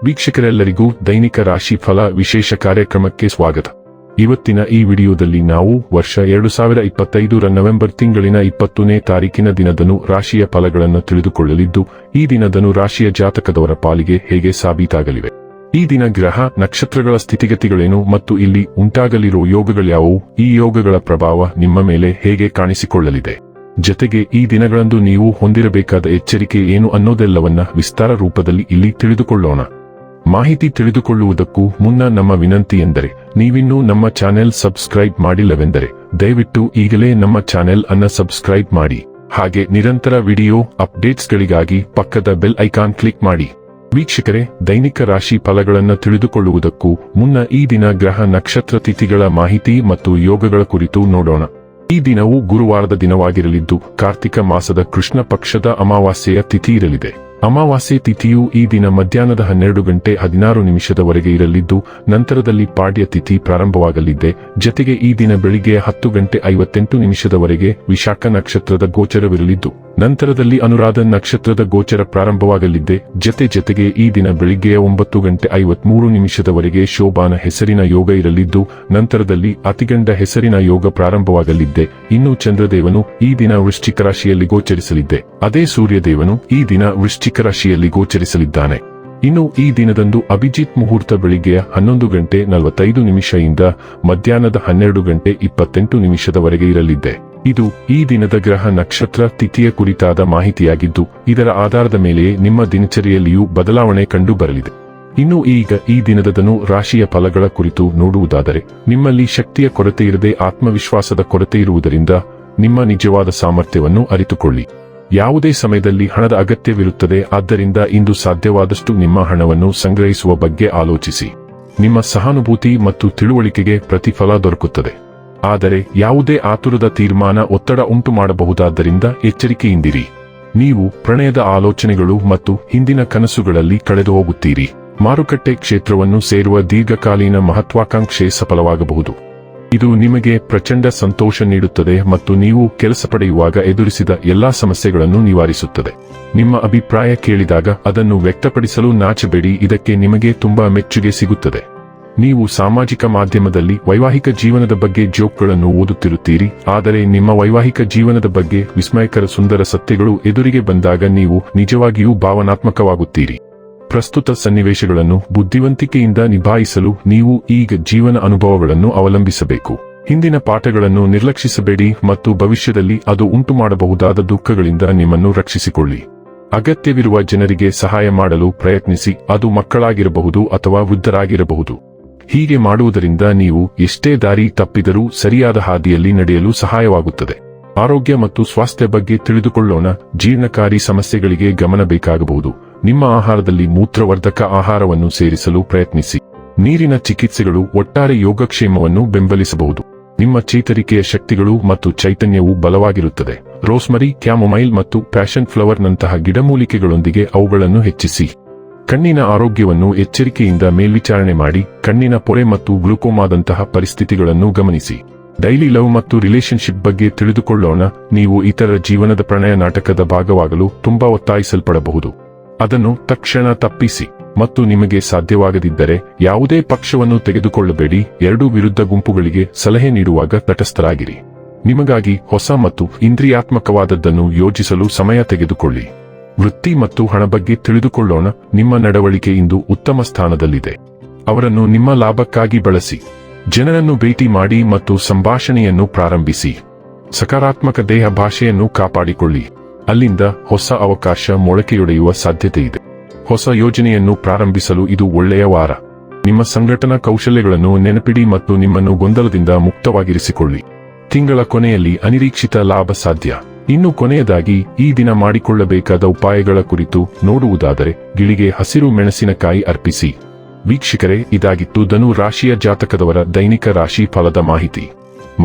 ವೀಕ್ಷಕರೆಲ್ಲರಿಗೂ ದೈನಿಕ ರಾಶಿ ಫಲ ವಿಶೇಷ ಕಾರ್ಯಕ್ರಮಕ್ಕೆ ಸ್ವಾಗತ. ಇವತ್ತಿನ ಈ ವಿಡಿಯೋದಲ್ಲಿ ನಾವು ವರ್ಷ 2025ರ ನವೆಂಬರ್ ತಿಂಗಳಿನ 20ನೇ ತಾರೀಕಿನ ದಿನದನು ರಾಶಿಯ ಫಲಗಳನ್ನು ತಿಳಿದುಕೊಳ್ಳಲಿದ್ದು, ಈ ದಿನದನು ರಾಶಿಯ ಜಾತಕದವರ ಪಾಲಿಗೆ ಹೇಗೆ ಸಾಬೀತಾಗಲಿವೆ, ಈ ದಿನ ಗ್ರಹ ನಕ್ಷತ್ರಗಳ ಸ್ಥಿತಿಗತಿಗಳೇನು ಮತ್ತು ಇಲ್ಲಿ ಉಂಟಾಗಲಿರುವ ಯೋಗಗಳ್ಯಾವುವು, ಈ ಯೋಗಗಳ ಪ್ರಭಾವ ನಿಮ್ಮ ಮೇಲೆ ಹೇಗೆ ಕಾಣಿಸಿಕೊಳ್ಳಲಿದೆ, ಜೊತೆಗೆ ಈ ದಿನಗಳಂದು ನೀವು ಹೊಂದಿರಬೇಕಾದ ಎಚ್ಚರಿಕೆ ಏನು ಅನ್ನೋದೆಲ್ಲವನ್ನ ವಿಸ್ತಾರ ರೂಪದಲ್ಲಿ ಇಲ್ಲಿ ತಿಳಿದುಕೊಳ್ಳೋಣ. ಮಾಹಿತಿ ತಿಳಿದುಕೊಳ್ಳುವುದಕ್ಕೂ ಮುನ್ನ ನಮ್ಮ ವಿನಂತಿ ಎಂದರೆ, ನೀವಿನ್ನೂ ನಮ್ಮ ಚಾನೆಲ್ ಸಬ್ಸ್ಕ್ರೈಬ್ ಮಾಡಿಲ್ಲವೆಂದರೆ ದಯವಿಟ್ಟು ಈಗಲೇ ನಮ್ಮ ಚಾನೆಲ್ ಅನ್ನ ಸಬ್ಸ್ಕ್ರೈಬ್ ಮಾಡಿ. ಹಾಗೆ ನಿರಂತರ ವಿಡಿಯೋ ಅಪ್ಡೇಟ್ಸ್ಗಳಿಗಾಗಿ ಪಕ್ಕದ ಬೆಲ್ ಐಕಾನ್ ಕ್ಲಿಕ್ ಮಾಡಿ. ವೀಕ್ಷಕರೇ, ದೈನಿಕ ರಾಶಿ ಫಲಗಳನ್ನು ತಿಳಿದುಕೊಳ್ಳುವುದಕ್ಕೂ ಮುನ್ನ ಈ ದಿನ ಗ್ರಹ ನಕ್ಷತ್ರ ತಿಥಿಗಳ ಮಾಹಿತಿ ಮತ್ತು ಯೋಗಗಳ ಕುರಿತು ನೋಡೋಣ. ಈ ದಿನವು ಗುರುವಾರದ ದಿನವಾಗಿರಲಿದ್ದು, ಕಾರ್ತಿಕ ಮಾಸದ ಕೃಷ್ಣ ಪಕ್ಷದ ಅಮಾವಾಸ್ಯೆಯ ತಿಥಿ ಇರಲಿದೆ. ಅಮಾವಾಸ್ಯೆ ತಿಥಿಯು ಈ ದಿನ ಮಧ್ಯಾಹ್ನದ 12:16 ಇರಲಿದ್ದು, ನಂತರದಲ್ಲಿ ಪಾಡ್ಯ ತಿಥಿ ಪ್ರಾರಂಭವಾಗಲಿದೆ. ಜತೆಗೆ ಈ ದಿನ ಬೆಳಿಗ್ಗೆ 10:58 ವಿಶಾಖ ನಕ್ಷತ್ರದ ಗೋಚರವಿರಲಿದ್ದು, ನಂತರದಲ್ಲಿ ಅನುರಾಧ ನಕ್ಷತ್ರದ ಗೋಚರ ಪ್ರಾರಂಭವಾಗಲಿದೆ. ಜತೆಗೆ ಈ ದಿನ ಬೆಳಿಗ್ಗೆ 9:53 ಶೋಭಾನ ಹೆಸರಿನ ಯೋಗ ಇರಲಿದ್ದು, ನಂತರದಲ್ಲಿ ಅತಿಗಂಡ ಹೆಸರಿನ ಯೋಗ ಪ್ರಾರಂಭವಾಗಲಿದೆ. ಇನ್ನು ಚಂದ್ರದೇವನು ಈ ದಿನ ವೃಶ್ಚಿಕ ರಾಶಿಯಲ್ಲಿ ಗೋಚರಿಸಲಿದೆ. ಅದೇ ಸೂರ್ಯದೇವನು ಈ ದಿನ ವೃಶ್ಚಿಕ ರಾಶಿಯಲ್ಲಿ ಗೋಚರಿಸಲಿದ್ದಾನೆ. ಇನ್ನು ಈ ದಿನದಂದು ಅಭಿಜಿತ್ ಮುಹೂರ್ತ ಬೆಳಿಗ್ಗೆ 11:45 ಇಂದ ಮಧ್ಯಾಹ್ನದ 12:28 ಇರಲಿದೆ. ಇದು ಈ ದಿನದ ಗ್ರಹ ನಕ್ಷತ್ರ ತಿಥಿಯ ಕುರಿತಾದ ಮಾಹಿತಿಯಾಗಿದ್ದು, ಇದರ ಆಧಾರದ ಮೇಲೆಯೇ ನಿಮ್ಮ ದಿನಚರಿಯಲ್ಲಿಯೂ ಬದಲಾವಣೆ ಕಂಡು ಬರಲಿದೆ. ಇನ್ನು ಈಗ ಈ ದಿನದನು ರಾಶಿಯ ಫಲಗಳ ಕುರಿತು ನೋಡುವುದಾದರೆ, ನಿಮ್ಮಲ್ಲಿ ಶಕ್ತಿಯ ಕೊರತೆ ಇರದೆ ಆತ್ಮವಿಶ್ವಾಸದ ಕೊರತೆ ಇರುವುದರಿಂದ ನಿಮ್ಮ ನಿಜವಾದ ಸಾಮರ್ಥ್ಯವನ್ನು ಅರಿತುಕೊಳ್ಳಿ. ಯಾವುದೇ ಸಮಯದಲ್ಲಿ ಹಣದ ಅಗತ್ಯವಿರುತ್ತದೆ, ಆದ್ದರಿಂದ ಇಂದು ಸಾಧ್ಯವಾದಷ್ಟು ನಿಮ್ಮ ಹಣವನ್ನು ಸಂಗ್ರಹಿಸುವ ಬಗ್ಗೆ ಆಲೋಚಿಸಿ. ನಿಮ್ಮ ಸಹಾನುಭೂತಿ ಮತ್ತು ತಿಳುವಳಿಕೆಗೆ ಪ್ರತಿಫಲ ದೊರಕುತ್ತದೆ. ಆದರೆ ಯಾವುದೇ ಆತುರದ ತೀರ್ಮಾನ ಒತ್ತಡ ಉಂಟು ಮಾಡಬಹುದಾದ್ದರಿಂದ ಎಚ್ಚರಿಕೆಯಿಂದಿರಿ. ನೀವು ಪ್ರಣಯದ ಆಲೋಚನೆಗಳು ಮತ್ತು ಹಿಂದಿನ ಕನಸುಗಳಲ್ಲಿ ಕಳೆದು ಹೋಗುತ್ತೀರಿ. ಮಾರುಕಟ್ಟೆ ಕ್ಷೇತ್ರವನ್ನು ಸೇರುವ ದೀರ್ಘಕಾಲೀನ ಮಹತ್ವಾಕಾಂಕ್ಷೆ ಸಫಲವಾಗಬಹುದು. ಇದು ನಿಮಗೆ ಪ್ರಚಂಡ ಸಂತೋಷ ನೀಡುತ್ತದೆ ಮತ್ತು ನೀವು ಕೆಲಸ ಪಡೆಯುವಾಗ ಎದುರಿಸಿದ ಎಲ್ಲಾ ಸಮಸ್ಯೆಗಳನ್ನು ನಿವಾರಿಸುತ್ತದೆ. ನಿಮ್ಮ ಅಭಿಪ್ರಾಯ ಕೇಳಿದಾಗ ಅದನ್ನು ವ್ಯಕ್ತಪಡಿಸಲು ನಾಚಬೇಡಿ, ಇದಕ್ಕೆ ನಿಮಗೆ ತುಂಬಾ ಮೆಚ್ಚುಗೆ ಸಿಗುತ್ತದೆ. ನೀವು ಸಾಮಾಜಿಕ ಮಾಧ್ಯಮದಲ್ಲಿ ವೈವಾಹಿಕ ಜೀವನದ ಬಗ್ಗೆ ಜೋಕ್ಗಳನ್ನು ಓದುತ್ತಿರುತ್ತೀರಿ, ಆದರೆ ನಿಮ್ಮ ವೈವಾಹಿಕ ಜೀವನದ ಬಗ್ಗೆ ವಿಸ್ಮಯಕರ ಸುಂದರ ಸತ್ಯಗಳು ಎದುರಿಗೆ ಬಂದಾಗ ನೀವು ನಿಜವಾಗಿಯೂ ಭಾವನಾತ್ಮಕವಾಗುತ್ತೀರಿ. ಪ್ರಸ್ತುತ ಸನ್ನಿವೇಶಗಳನ್ನು ಬುದ್ಧಿವಂತಿಕೆಯಿಂದ ನಿಭಾಯಿಸಲು ನೀವು ಈಗ ಜೀವನ ಅನುಭವಗಳನ್ನು ಅವಲಂಬಿಸಬೇಕು. ಹಿಂದಿನ ಪಾಠಗಳನ್ನು ನಿರ್ಲಕ್ಷಿಸಬೇಡಿ ಮತ್ತು ಭವಿಷ್ಯದಲ್ಲಿ ಅದು ಉಂಟುಮಾಡಬಹುದಾದ ದುಃಖಗಳಿಂದ ನಿಮ್ಮನ್ನು ರಕ್ಷಿಸಿಕೊಳ್ಳಿ. ಅಗತ್ಯವಿರುವ ಜನರಿಗೆ ಸಹಾಯ ಮಾಡಲು ಪ್ರಯತ್ನಿಸಿ, ಅದು ಮಕ್ಕಳಾಗಿರಬಹುದು ಅಥವಾ ವೃದ್ಧರಾಗಿರಬಹುದು. ಹೀಗೆ ಮಾಡುವುದರಿಂದ ನೀವು ಎಷ್ಟೇ ದಾರಿ ತಪ್ಪಿದರೂ ಸರಿಯಾದ ಹಾದಿಯಲ್ಲಿ ನಡೆಯಲು ಸಹಾಯವಾಗುತ್ತದೆ. ಆರೋಗ್ಯ ಮತ್ತು ಸ್ವಾಸ್ಥ್ಯ ಬಗ್ಗೆ ತಿಳಿದುಕೊಳ್ಳೋಣ. ಜೀರ್ಣಕಾರಿ ಸಮಸ್ಯೆಗಳಿಗೆ ಗಮನ ಬೇಕಾಗಬಹುದು. ನಿಮ್ಮ ಆಹಾರದಲ್ಲಿ ಮೂತ್ರವರ್ಧಕ ಆಹಾರವನ್ನು ಸೇರಿಸಲು ಪ್ರಯತ್ನಿಸಿ. ನೀರಿನ ಚಿಕಿತ್ಸೆಗಳು ಒಟ್ಟಾರೆ ಯೋಗಕ್ಷೇಮವನ್ನು ಬೆಂಬಲಿಸಬಹುದು. ನಿಮ್ಮ ಚೇತರಿಕೆಯ ಶಕ್ತಿಗಳು ಮತ್ತು ಚೈತನ್ಯವು ಬಲವಾಗಿರುತ್ತದೆ. ರೋಸ್ಮರಿ, ಕ್ಯಾಮೊಮೈಲ್ ಮತ್ತು ಪ್ಯಾಷನ್ ಫ್ಲವರ್ ನಂತಹ ಗಿಡಮೂಲಿಕೆಗಳೊಂದಿಗೆ ಅವುಗಳನ್ನು ಹೆಚ್ಚಿಸಿ. ಕಣ್ಣಿನ ಆರೋಗ್ಯವನ್ನು ಎಚ್ಚರಿಕೆಯಿಂದ ಮೇಲ್ವಿಚಾರಣೆ ಮಾಡಿ. ಕಣ್ಣಿನ ಪೊರೆ ಮತ್ತು ಗ್ಲುಕೋಮಾದಂತಹ ಪರಿಸ್ಥಿತಿಗಳನ್ನು ಗಮನಿಸಿ. ಡೈಲಿ ಲವ್ ಮತ್ತು ರಿಲೇಶನ್ಶಿಪ್ ಬಗ್ಗೆ ತಿಳಿದುಕೊಳ್ಳೋಣ. ನೀವು ಇತರ ಜೀವನದ ಪ್ರಣಯ ನಾಟಕದ ಭಾಗವಾಗಲು ತುಂಬಾ ಒತ್ತಾಯಿಸಲ್ಪಡಬಹುದು. ಅದನ್ನು ತಕ್ಷಣ ತಪ್ಪಿಸಿ ಮತ್ತು ನಿಮಗೆ ಸಾಧ್ಯವಾಗದಿದ್ದರೆ ಯಾವುದೇ ಪಕ್ಷವನ್ನು ತೆಗೆದುಕೊಳ್ಳಬೇಡಿ. ಎರಡೂ ವಿರುದ್ಧ ಗುಂಪುಗಳಿಗೆ ಸಲಹೆ ನೀಡುವಾಗ ತಟಸ್ಥರಾಗಿರಿ. ನಿಮಗಾಗಿ ಹೊಸ ಮತ್ತು ಇಂದ್ರಿಯಾತ್ಮಕವಾದದ್ದನ್ನು ಯೋಜಿಸಲು ಸಮಯ ತೆಗೆದುಕೊಳ್ಳಿ. ವೃತ್ತಿ ಮತ್ತು ಹಣ ಬಗ್ಗೆ ತಿಳಿದುಕೊಳ್ಳೋಣ. ನಿಮ್ಮ ನಡವಳಿಕೆ ಇಂದು ಉತ್ತಮ ಸ್ಥಾನದಲ್ಲಿದೆ. ಅವರನ್ನು ನಿಮ್ಮ ಲಾಭಕ್ಕಾಗಿ ಬಳಸಿ. ಜನರನ್ನು ಭೇಟಿ ಮಾಡಿ ಮತ್ತು ಸಂಭಾಷಣೆಯನ್ನು ಪ್ರಾರಂಭಿಸಿ. ಸಕಾರಾತ್ಮಕ ದೇಹ ಭಾಷೆಯನ್ನು ಕಾಪಾಡಿಕೊಳ್ಳಿ. ಅಲ್ಲಿಂದ ಹೊಸ ಅವಕಾಶ ಮೊಳಕೆಯೊಡೆಯುವ ಸಾಧ್ಯತೆ ಇದೆ. ಹೊಸ ಯೋಜನೆಯನ್ನು ಪ್ರಾರಂಭಿಸಲು ಇದು ಒಳ್ಳೆಯ ವಾರ. ನಿಮ್ಮ ಸಂಘಟನಾ ಕೌಶಲ್ಯಗಳನ್ನು ನೆನಪಿಡಿ ಮತ್ತು ನಿಮ್ಮನ್ನು ಗೊಂದಲದಿಂದ ಮುಕ್ತವಾಗಿರಿಸಿಕೊಳ್ಳಿ. ತಿಂಗಳ ಕೊನೆಯಲ್ಲಿ ಅನಿರೀಕ್ಷಿತ ಲಾಭ ಸಾಧ್ಯ. ಇನ್ನು ಕೊನೆಯದಾಗಿ ಈ ದಿನ ಮಾಡಿಕೊಳ್ಳಬೇಕಾದ ಉಪಾಯಗಳ ಕುರಿತು ನೋಡುವುದಾದರೆ, ಗಿಳಿಗೆ ಹಸಿರು ಮೆಣಸಿನಕಾಯಿ ಅರ್ಪಿಸಿ. ವೀಕ್ಷಕರೇ, ಇದಾಗಿತ್ತು ಧನು ರಾಶಿಯ ಜಾತಕದವರ ದೈನಿಕ ರಾಶಿ ಫಲದ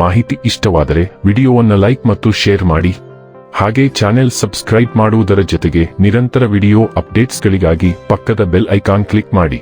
ಮಾಹಿತಿ ಇಷ್ಟವಾದರೆ ವಿಡಿಯೋವನ್ನು ಲೈಕ್ ಮತ್ತು ಶೇರ್ ಮಾಡಿ. ಹಾಗೆ ಚಾನೆಲ್ ಸಬ್ಸ್ಕ್ರೈಬ್ ಮಾಡುವುದರ ಜೊತೆಗೆ ನಿರಂತರ ವಿಡಿಯೋ ಅಪ್ಡೇಟ್ಸ್ಗಳಿಗಾಗಿ ಪಕ್ಕದ ಬೆಲ್ ಐಕಾನ್ ಕ್ಲಿಕ್ ಮಾಡಿ.